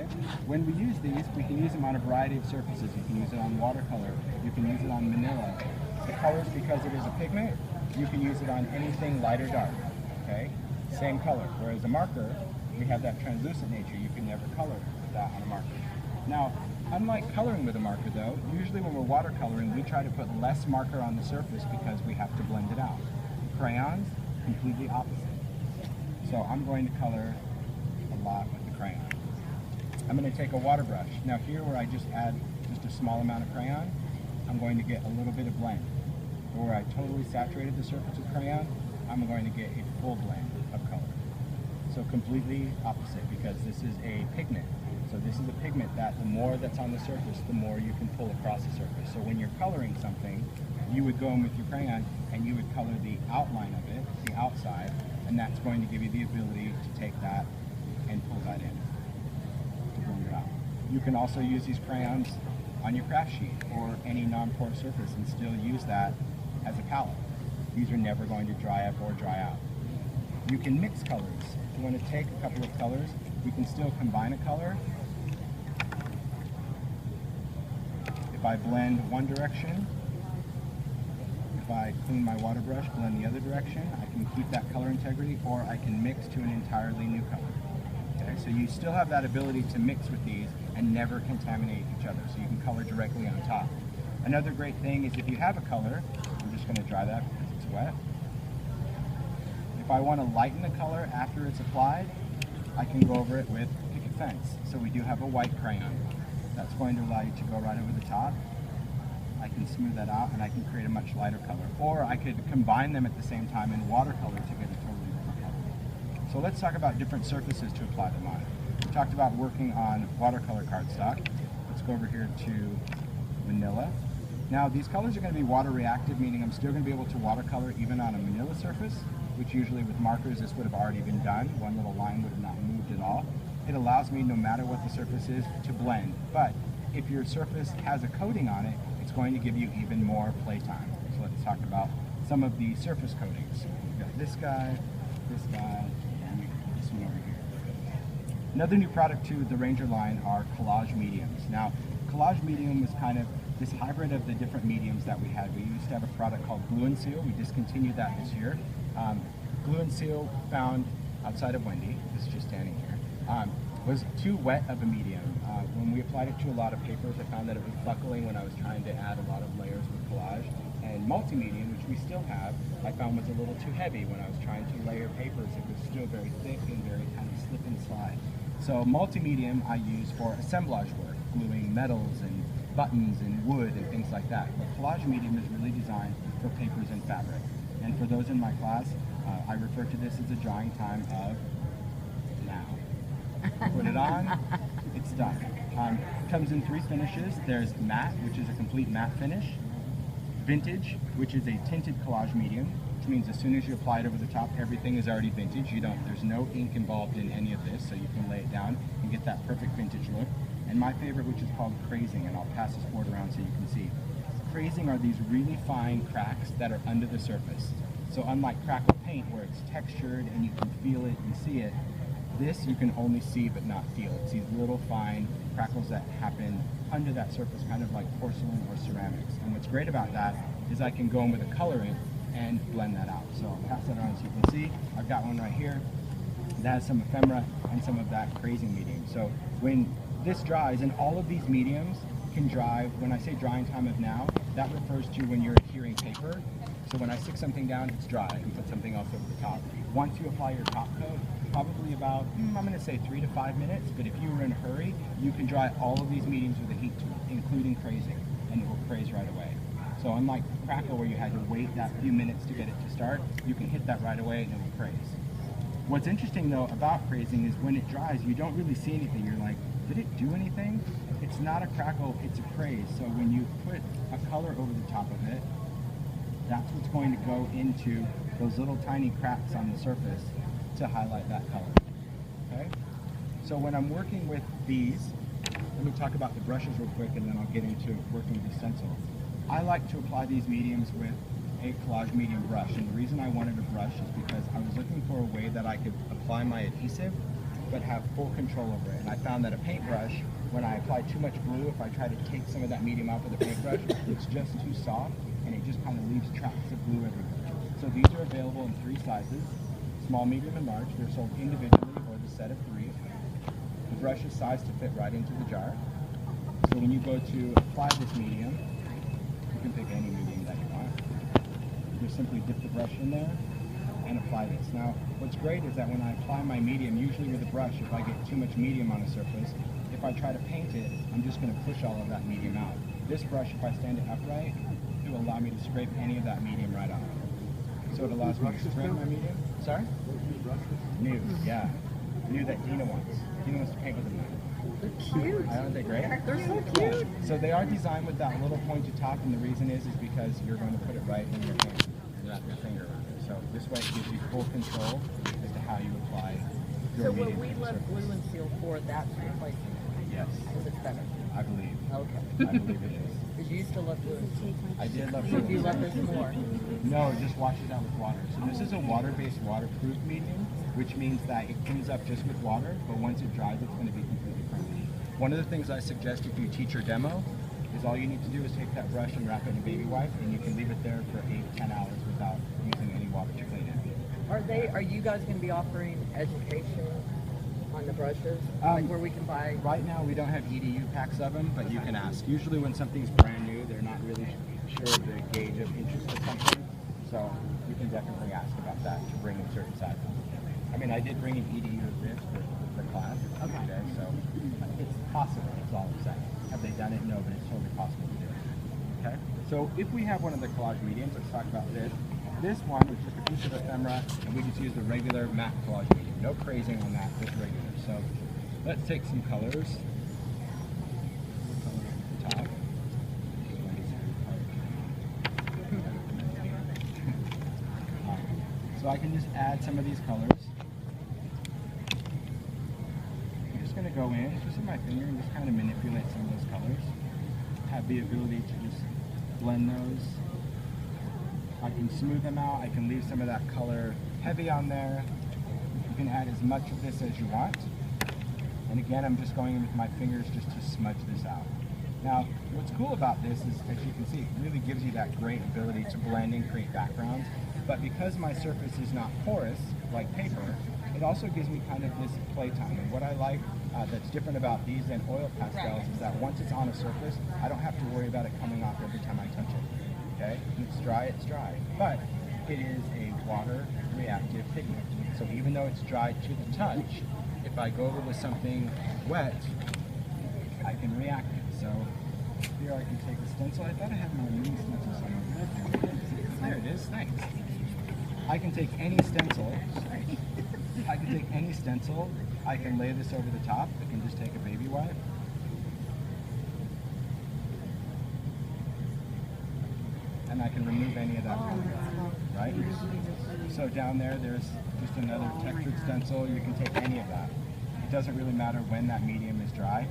Okay? When we use these, we can use them on a variety of surfaces. You can use it on watercolor. You can use it on manila. The colors, because it is a pigment, you can use it on anything light or dark. Okay? Same color. Whereas a marker, we have that translucent nature. You can never color that on a marker. Now, unlike coloring with a marker though, usually when we're watercoloring, we try to put less marker on the surface because we have to blend it out. Crayons, completely opposite. So I'm going to color a lot with the crayon. I'm going to take a water brush. Now here where I just add just a small amount of crayon, I'm going to get a little bit of blend. Where I totally saturated the surface with crayon, I'm going to get a full blend of color. So completely opposite, because this is a pigment. So this is a pigment that the more that's on the surface, the more you can pull across the surface. So when you're coloring something, you would go in with your crayon and you would color the outline of it, the outside, and that's going to give you the ability to take that and pull that in to blend it out. You can also use these crayons on your craft sheet or any non-porous surface and still use that as a palette. These are never going to dry up or dry out. You can mix colors. If you want to take a couple of colors, you can still combine a color. If I blend one direction, if I clean my water brush, blend the other direction, I can keep that color integrity, or I can mix to an entirely new color. Okay, so you still have that ability to mix with these and never contaminate each other, so you can color directly on top. Another great thing is if you have a color, I'm just going to dry that because it's wet. If I want to lighten the color after it's applied, I can go over it with picket fence. So we do have a white crayon. That's going to allow you to go right over the top. I can smooth that out and I can create a much lighter color. Or I could combine them at the same time in watercolor to get a totally different color. So let's talk about different surfaces to apply them on. We talked about working on watercolor cardstock. Let's go over here to manila. Now these colors are going to be water reactive, meaning I'm still going to be able to watercolor even on a manila surface, which usually with markers this would have already been done. One little line would have not moved at all. It allows me, no matter what the surface is, to blend. But if your surface has a coating on it, it's going to give you even more playtime. So let's talk about some of the surface coatings. We've got this guy, and this one over here. Another new product to the Ranger line are collage mediums. Now, collage medium was kind of this hybrid of the different mediums that we had. We used to have a product called Glue and Seal. We discontinued that this year. Glue and Seal, found outside of Wendy, this is just standing here, was too wet of a medium. When we applied it to a lot of papers, I found that it was buckling when I was trying to add a lot of layers with collage. And multi-medium, which we still have, I found was a little too heavy when I was trying to layer papers. It was still very thick and very kind of slip and slide. So multi-medium I use for assemblage work, gluing metals and buttons and wood and things like that. But collage medium is really designed for papers and fabric. And for those in my class, I refer to this as a drawing time of now. Put it on, it's done. It comes in 3 finishes. There's matte, which is a complete matte finish. Vintage, which is a tinted collage medium, which means as soon as you apply it over the top, everything is already vintage. There's no ink involved in any of this, so you can lay it down and get that perfect vintage look. And my favorite, which is called crazing, and I'll pass this board around so you can see. Crazing are these really fine cracks that are under the surface. So unlike crackle paint, where it's textured and you can feel it and see it, this you can only see but not feel. It's these little fine crackles that happen under that surface, kind of like porcelain or ceramics. And what's great about that is I can go in with a colorant and blend that out. So I'll pass that around so you can see. I've got one right here that has some ephemera and some of that crazing medium. So when this dries, and all of these mediums can dry, when I say drying time of now, that refers to when you're adhering paper. So when I stick something down, it's dry, and put something else over the top. Once you apply your top coat, probably about, I'm going to say 3 to 5 minutes, but if you were in a hurry, you can dry all of these mediums with a heat tool, including crazing, and it will craze right away. So unlike crackle, where you had to wait that few minutes to get it to start, you can hit that right away and it will craze. What's interesting though about crazing is when it dries, you don't really see anything. You're like, did it do anything? It's not a crackle, it's a craze. So when you put a color over the top of it, that's what's going to go into those little tiny cracks on the surface to highlight that color. Okay? So when I'm working with these, let me talk about the brushes real quick and then I'll get into working with the stencil. I like to apply these mediums with a collage medium brush, and the reason I wanted a brush is because I was looking for a way that I could apply my adhesive but have full control over it. And I found that a paintbrush, when I apply too much glue, if I try to take some of that medium out with a paintbrush, it's just too soft, and it just kind of leaves tracks of glue everywhere. So these are available in 3 sizes, small, medium, and large. They're sold individually or the set of 3. The brush is sized to fit right into the jar. So when you go to apply this medium, you can pick any medium that you want. You just simply dip the brush in there and apply this. Now, what's great is that when I apply my medium, usually with a brush, if I get too much medium on a surface, if I try to paint it, I'm just going to push all of that medium out. This brush, if I stand it upright, it will allow me to scrape any of that medium right off. So it allows me to scrape my medium. Sorry? New, yeah. New that Dina wants. Dina wants to paint with them. They're cute. Aren't they great? They're so cute. So they are designed with that little pointed top, and the reason is because you're going to put it right in your hand, wrap your finger around it. So this way it gives you full control as to how you apply your medium. So when we left glue and seal for that replacement, yes, is it better? I believe. Okay. I believe it is. Because you used to love glue and seal. I did love So glue. do you love this more? No, it just washes out with water. So this is a water-based waterproof medium, which means that it cleans up just with water, but once it dries, it's going to be completely permanent. One of the things I suggest if you teach your demo is all you need to do is take that brush and wrap it in a baby wipe, and you can leave it there for 8 to 10 hours without using any water to clean it. Are you guys going to be offering education on the brushes? Like where we can buy? Right now we don't have EDU packs of them, but you can ask. Usually when something's brand new, they're not really sure of the gauge of interest of something, so you can definitely ask about that to bring in certain sizes. I mean, I did bring an EDU of this for class today, so it's possible, that's all I'm saying. Have they done it? No, but it's totally possible to do it. Okay? So if we have one of the collage mediums, let's talk about this. This one is just a piece of ephemera, and we just use the regular matte collage medium. No crazing on that, just regular. So let's take some colors. Top. So I can just add some of these colors. I'm just going to go in, just with my finger, and just kind of manipulate some of those colors. Have the ability to just blend those. I can smooth them out. I can leave some of that color heavy on there. You can add as much of this as you want. And again, I'm just going in with my fingers just to smudge this out. Now, what's cool about this is, as you can see, it really gives you that great ability to blend and create backgrounds. But because my surface is not porous, like paper, it also gives me kind of this playtime. And what I like that's different about these than oil pastels is that once it's on a surface, I don't have to worry about it coming off every time I touch it. Okay? When it's dry, it's dry. But it is a water-reactive pigment. So even though it's dry to the touch, if I go over with something wet, I can react it. So here I can take a stencil. I thought I had my mini stencil somewhere. There it is. Thanks. I can take any stencil. I can lay this over the top. I can just take a baby wipe. And I can remove any of that color, right? So down there, there's just another textured stencil. You can take any of that. It doesn't really matter when that medium is dry.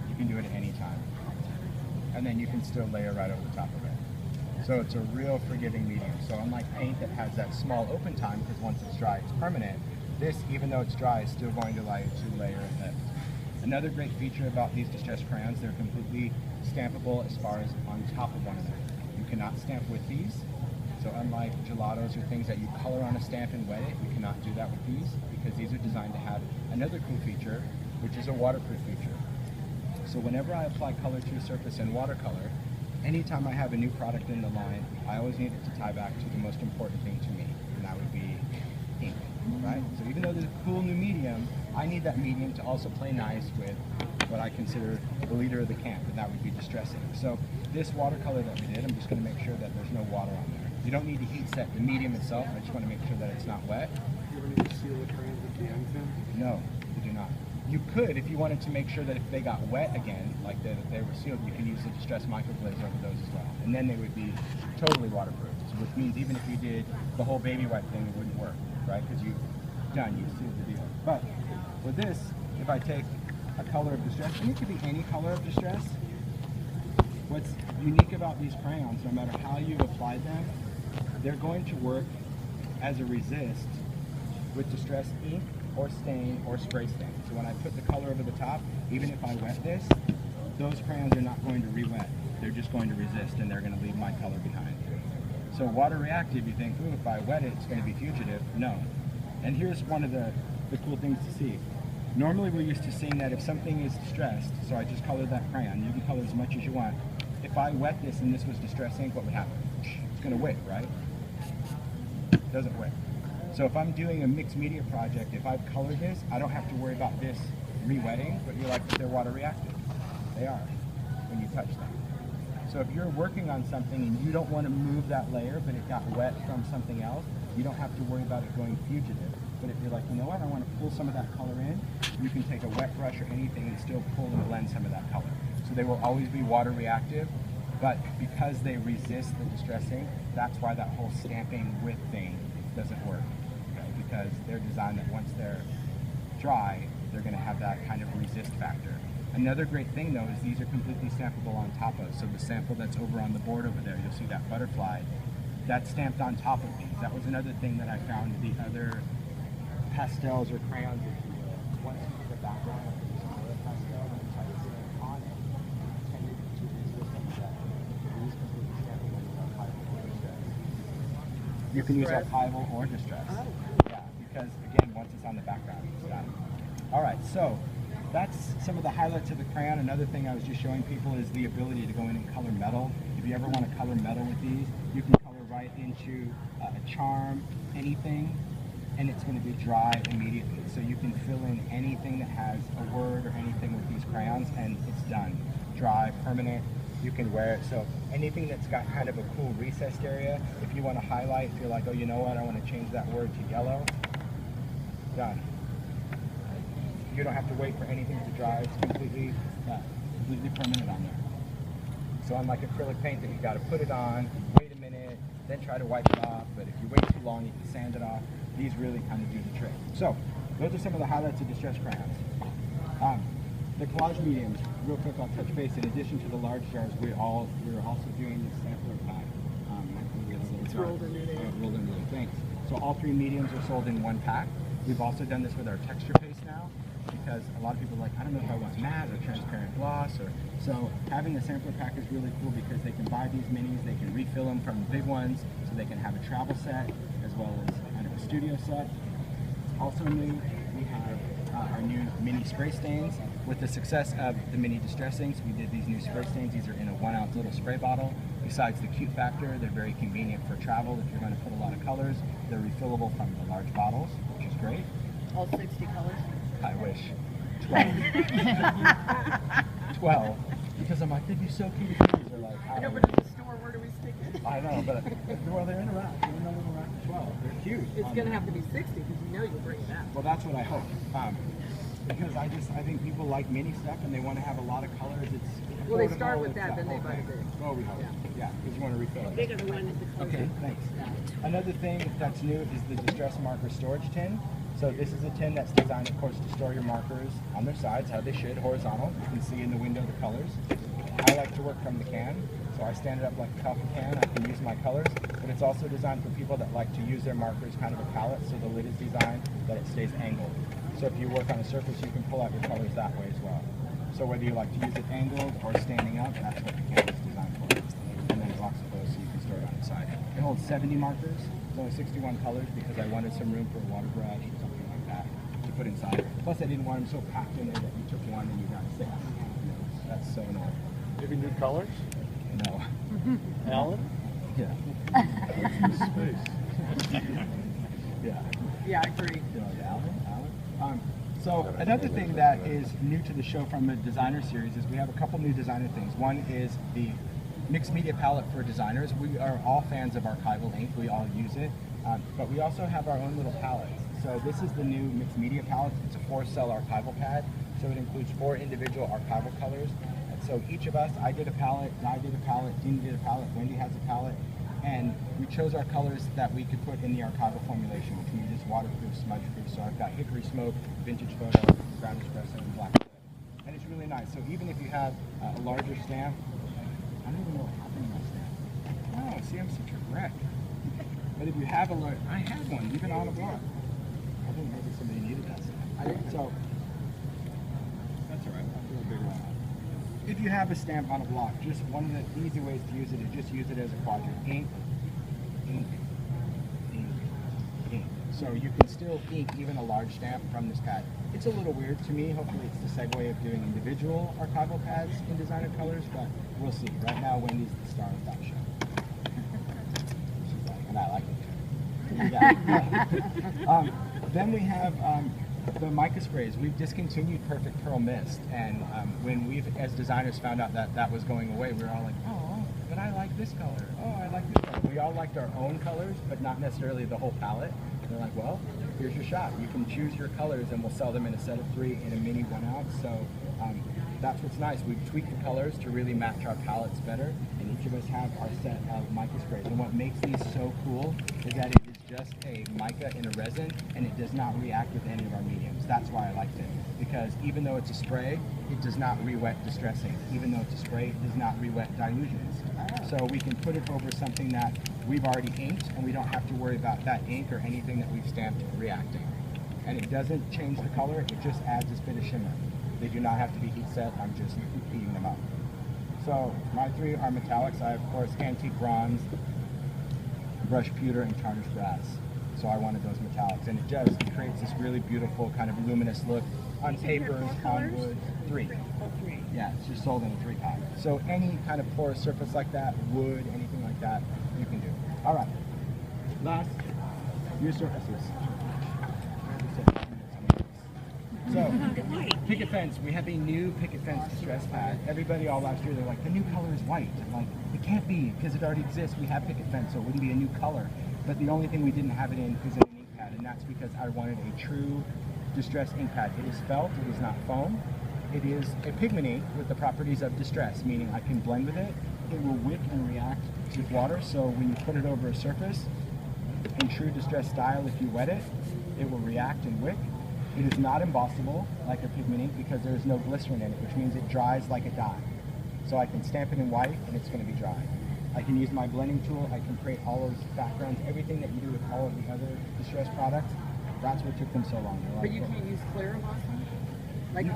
You can do it at any time. And then you can still layer right over the top of it. So it's a real forgiving medium. So unlike paint that has that small open time, because once it's dry, it's permanent, this, even though it's dry, is still going to allow you to layer it. Another great feature about these distress crayons, they're completely stampable as far as on top of one another. You cannot stamp with these. So unlike gelatos or things that you color on a stamp and wet it, you cannot do that with these, because these are designed to have another cool feature, which is a waterproof feature. So whenever I apply color to a surface in watercolor, anytime I have a new product in the line, I always need it to tie back to the most important thing to me, and that would be ink, right? So even though there's a cool new medium, I need that medium to also play nice with what I consider the leader of the camp, and that would be distressing. So this watercolor that we did, I'm just going to make sure that there's no water on there. You don't need to heat set the medium itself, I just want to make sure that it's not wet. Do you ever need to seal the crayons with the ends in? No, you do not. You could, if you wanted to make sure that if they got wet again, like that if they were sealed, you can use the distress microglaze over those as well. And then they would be totally waterproof. So which means even if you did the whole baby wipe thing, it wouldn't work, right? Because you've sealed the deal. But with this, if I take a color of distress, and it could be any color of distress, what's unique about these crayons, no matter how you've applied them, they're going to work as a resist with distress ink or stain or spray stain. So when I put the color over the top, even if I wet this, those crayons are not going to re-wet. They're just going to resist and they're going to leave my color behind. So water reactive, you think, ooh, if I wet it, it's going to be fugitive. No. And here's one of the cool things to see. Normally we're used to seeing that if something is distressed, so I just colored that crayon, you can color as much as you want. If I wet this and this was distress ink, what would happen? It's going to wick, right? It doesn't wick. So if I'm doing a mixed media project, if I've colored this, I don't have to worry about this re-wetting, but you're like, they're water reactive. They are, when you touch them. So if you're working on something and you don't want to move that layer, but it got wet from something else, you don't have to worry about it going fugitive. But if you're like, you know what, I want to pull some of that color in, you can take a wet brush or anything and still pull and blend some of that color. So they will always be water reactive, but because they resist the distress ink, that's why that whole stamping with thing doesn't work. Okay? Because they're designed that once they're dry, they're going to have that kind of resist factor. Another great thing though is these are completely stampable on top of. So the sample that's over on the board over there, you'll see that butterfly, that's stamped on top of these. That was another thing that I found the other pastels or crayons, if you will. Once you get the background of this color pastel and try to stamp on it, it tended to resist some of that. These completely stampable with archival or distress. You can use archival or distress. Oh. Yeah, because again, once it's on the background, it's done. All right, so that's some of the highlights of the crayon. Another thing I was just showing people is the ability to go in and color metal. If you ever want to color metal with these, you can color right into a charm, anything, and it's going to be dry immediately. So you can fill in anything that has a word or anything with these crayons, and it's done. Dry, permanent, you can wear it. So anything that's got kind of a cool recessed area, if you want to highlight, if you're like, oh, you know what, I want to change that word to yellow, done. You don't have to wait for anything to dry. It's completely permanent on there. So unlike acrylic paint that you got to put it on, wait a minute, then try to wipe it off. But if you wait too long, you can sand it off. These really kind of do the trick. So those are some of the highlights of distress crayons. The collage mediums, real quick, I'll touch base. In addition to the large jars, we're also doing the sampler pack. It's rolled into there. Rolled into there. Thanks. So all three mediums are sold in one pack. We've also done this with our texture paste now, because a lot of people are like, I don't know if I want matte or transparent gloss, so having a sampler pack is really cool because they can buy these minis, they can refill them from the big ones, so they can have a travel set as well as kind of a studio set. Also new, we have our new mini spray stains. With the success of the mini distress inks, we did these new spray stains. These are in a 1 ounce little spray bottle. Besides the cute factor, they're very convenient for travel. If you're going to put a lot of colors, they're refillable from the large bottles, which is great. All 60 colors? I wish. 12. 12. Because I'm like, they'd be so cute if these are like, I know, but at the store, where do we stick it? I know, but well, they're in a rack. They're in a little rack of 12. They're cute. It's going to have to be 60 because you know you'll bring it out. Well, that's what I hope. Because I think people like mini stuff and they want to have a lot of colors. It's well, they start with that, then they buy the big. Oh, we hope. Yeah, because you want to refill it. Bigger the one is the closer. Okay, thanks. Another thing that's new is the distress marker storage tin. So this is a tin that's designed, of course, to store your markers on their sides, how they should, horizontal. You can see in the window the colors. I like to work from the can, so I stand it up like a coffee can. I can use my colors, but it's also designed for people that like to use their markers kind of a palette, so the lid is designed that it stays angled. So if you work on a surface, you can pull out your colors that way as well. So whether you like to use it angled or standing up, that's what the can is designed for. And then it locks it closed so you can store it on the side. It holds 70 markers. It's only 61 colors because I wanted some room for a water brush or something like that to put inside. Plus I didn't want them so packed in there that you took one and you got 6. That's so annoying. Maybe new colors? No. Alan? Yeah. Space. Yeah. Yeah, I agree. So another thing that is new to the show from the designer series is we have a couple new designer things. One is the mixed media palette for designers. We are all fans of archival ink. We all use it. But we also have our own little palettes. So this is the new mixed media palette. It's a 4-cell archival pad. So it includes 4 individual archival colors. And so each of us, I did a palette, Guy did a palette, Dean did a palette, Wendy has a palette. And we chose our colors that we could put in the archival formulation, which means it's waterproof, smudge-proof. So I've got hickory smoke, vintage photo, brown espresso, and black. And it's really nice. So even if you have a larger stamp, I don't even know what happened to my stamp. Oh, see, I'm such a wreck. But if you have a large, I had one, even on a block. I think maybe somebody needed that stamp. So that's all right. I'll do a big one. If you have a stamp on a block, just one of the easy ways to use it is just use it as a quadrant. Ink, ink, ink, ink. So you can still ink even a large stamp from this pad. It's a little weird to me. Hopefully it's the segue of doing individual archival pads in designer colors, but we'll see. Right now, Wendy's the star of that show. She's like, and I like it too. Yeah. Then we have the mica sprays. We've discontinued Perfect Pearl Mist, and when we've, as designers, found out that that was going away, we were all like, oh, but I like this color. Oh, I like this color. We all liked our own colors, but not necessarily the whole palette. They're like, well, here's your shot. You can choose your colors, and we'll sell them in a set of 3 in a mini 1 ounce. So that's what's nice. We've tweaked the colors to really match our palettes better, and each of us have our set of mica sprays. And what makes these so cool is that it is just a mica in a resin, and it does not react with any of our mediums. That's why I liked it, because even though it's a spray, it does not re-wet distressing. Even though it's a spray, it does not re-wet dilutions. So we can put it over something that we've already inked, and we don't have to worry about that ink or anything that we've stamped reacting. And it doesn't change the color, it just adds this bit of shimmer. They do not have to be heat set, I'm just heating them up. So my 3 are metallics. I have, of course, antique bronze, brushed pewter, and tarnished brass. So I wanted those metallics, and it creates this really beautiful kind of luminous look on papers, on wood. 3. Yeah, it's just sold in a 3-pack. So any kind of porous surface like that, wood, anything like that, you can do. All right. Last, your surfaces. So, picket fence. We have a new picket fence distress pad. Everybody all last year, they're like, the new color is white. I'm like, it can't be, because it already exists. We have picket fence, so it wouldn't be a new color. But the only thing we didn't have it in is an ink pad, and that's because I wanted a true distress ink pad. It is felt, it is not foam. It is a pigment ink with the properties of distress, meaning I can blend with it. It will wick and react with water, so when you put it over a surface, in true distress style, if you wet it, it will react and wick. It is not embossable like a pigment ink because there is no glycerin in it, which means it dries like a dye. So I can stamp it in white and it's going to be dry. I can use my blending tool, I can create all those backgrounds, everything that you do with all of the other distress products. That's what took them so long. But you can't use clear embossing? Like you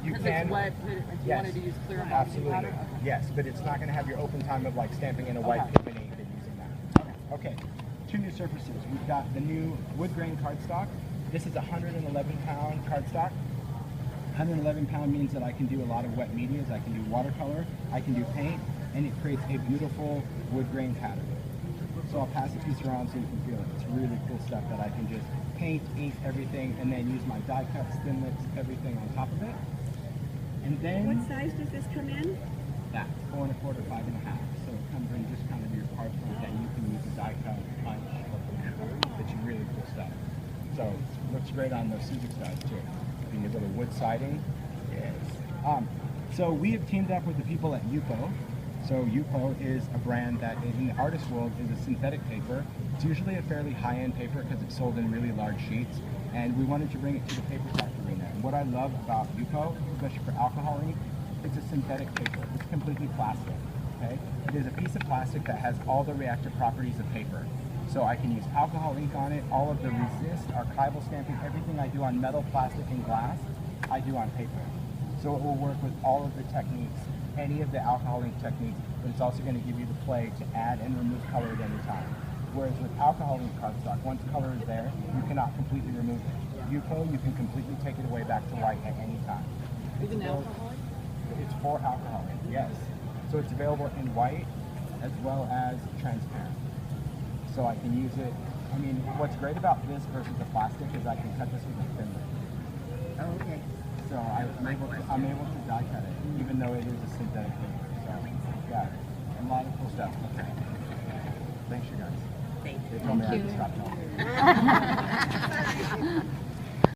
because can, it's wet, but if you wanted to use clear embossing absolutely. powder? Okay. Yes, but it's not going to have your open time of like stamping in a white pigment ink and using that. Okay, 2 new surfaces. We've got the new wood grain cardstock. This is a 111-pound cardstock. 111-pound means that I can do a lot of wet medias. I can do watercolor, I can do paint, and it creates a beautiful wood grain pattern. So I'll pass a piece around so you can feel it. It's really cool stuff that I can just paint, ink, everything, and then use my die cuts, thinlits, everything on top of it. And then What size does this come in? that 4 1/4, 5 1/2. So it comes in just kind of your card front that you can use a die cut, punch, it's really cool stuff. So it looks great on those Suzuki sides too. And your little wood siding. Yes. So we have teamed up with the people at Yupo. So Yupo is a brand that in the artist world is a synthetic paper. It's usually a fairly high-end paper because it's sold in really large sheets. And we wanted to bring it to the paper craft arena. And what I love about Yupo, especially for alcohol ink, it's a synthetic paper. It's completely plastic. Okay? It is a piece of plastic that has all the reactive properties of paper. So I can use alcohol ink on it, all of the resist, archival stamping, everything I do on metal, plastic, and glass, I do on paper. So it will work with all of the techniques, any of the alcohol ink techniques, but it's also going to give you the play to add and remove color at any time. Whereas with alcohol ink cardstock, once color is there, you cannot completely remove it. Yupo, you can completely take it away back to white at any time. Even alcohol? It's for alcohol ink, yes. So it's available in white as well as transparent. So I can use it. I mean, what's great about this versus the plastic is I can cut this with a thinner. Oh, okay. So I'm able to die cut it, even though it is a synthetic paper. So yeah, a lot of cool stuff. Okay. Thanks, you guys. Thank you. They told me I had to stop talking.